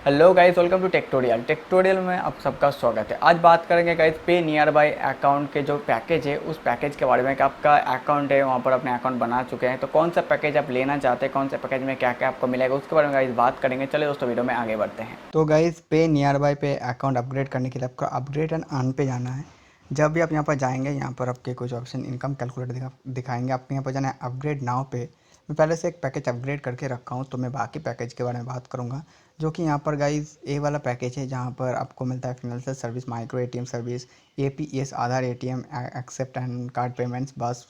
Hello guys, welcome to Techtorial में आप सबका स्वागत है। आज बात करेंगे गाइस पे नियर बाय अकाउंट के जो पैकेज है उस पैकेज के बारे में कि आपका अकाउंट है वहाँ पर अपने अकाउंट बना चुके हैं तो कौन सा पैकेज आप लेना चाहते हैं, कौन सा पैकेज में क्या क्या आपको मिलेगा उसके बारे में गाइस बात करेंगे। चलिए दोस्तों वीडियो में आगे बढ़ते हैं। तो गाइस पे नियर बाय पे अकाउंट अपग्रेड करने के लिए आपको अपग्रेड एंड अर्न पे जाना है। जब भी आप यहाँ पर जाएंगे यहाँ पर आपके कुछ ऑप्शन इनकम कैलकुलेटर दिखाएंगे। आपको यहाँ पर जाना है अपग्रेड नाउ पे। मैं पहले से एक पैकेज अपग्रेड करके रखा हूँ तो मैं बाकी पैकेज के बारे में बात करूँगा। जो कि यहाँ पर गाइस ए वाला पैकेज है जहाँ पर आपको मिलता है financial service, micro ATM service, APS, Aadhaar ATM, accept and card payments, bus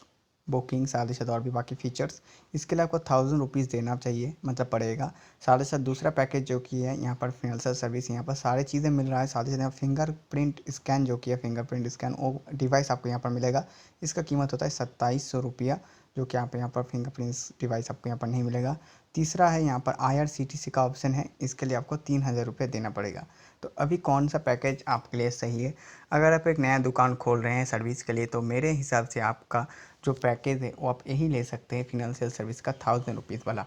booking, साथ ही साथ और भी बाकी फीचर्स। इसके लिए आपको 1000 रुपीज़ देना चाहिए, मतलब पड़ेगा। साथ ही साथ दूसरा पैकेज जो कि है यहाँ पर फाइनेंशियल सर्विस, यहाँ पर सारी चीज़ें मिल रहा है। साथ ही साथ फिंगरप्रिंट स्कैन जो कि है फिंगरप्रिंट स्कैन वो डिवाइस आपको यहाँ पर मिलेगा। इसका कीमत होता है 2700 रुपया, जो कि यहाँ पर फिंगरप्रिंट डिवाइस आपको यहाँ पर नहीं मिलेगा। तीसरा है यहाँ पर IRCTC का ऑप्शन है, इसके लिए आपको 3000 रुपये देना पड़ेगा। तो अभी कौन सा पैकेज आपके लिए सही है? अगर आप एक नया दुकान खोल रहे हैं सर्विस के लिए तो मेरे हिसाब से आपका जो पैकेज है वो आप यही ले सकते हैं, फिनेंशियल सर्विस का 1000 रुपीज़ वाला।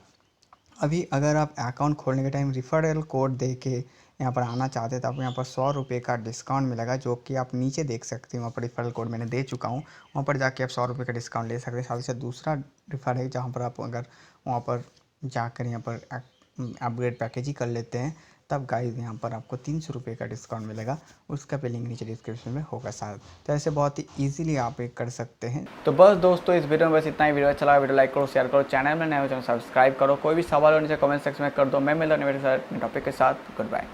अभी अगर आप अकाउंट खोलने के टाइम रिफरल कोड दे के यहाँ पर आना चाहते हैं तो आपको यहाँ पर 100 रुपये का डिस्काउंट मिलेगा, जो कि आप नीचे देख सकते हैं। वहाँ पर रिफरल कोड मैंने दे चुका हूँ, वहाँ पर जाके आप 100 रुपये का डिस्काउंट ले सकते हैं। साथ ही साथ दूसरा रिफर है जहाँ पर आप अगर वहाँ पर जाकर यहाँ पर अपग्रेड पैकेज ही कर लेते हैं तब गाइस यहाँ पर आपको 300 रुपये का डिस्काउंट मिलेगा। उसका भी लिंक नीचे डिस्क्रिप्शन में होगा शायद। तो ऐसे बहुत ही ईजिली आप एक कर सकते हैं। तो बस दोस्तों इस वीडियो में बस इतना ही। वीडियो अच्छा लगा वीडियो लाइक करो, शेयर करो, चैनल में नए हो चैनल सब्सक्राइब करो। कोई भी सवाल हो नीचे कमेंट सेक्शन में कर दो। मैं मिलता हूँ मेरे साथ टॉपिक के साथ। Good bye.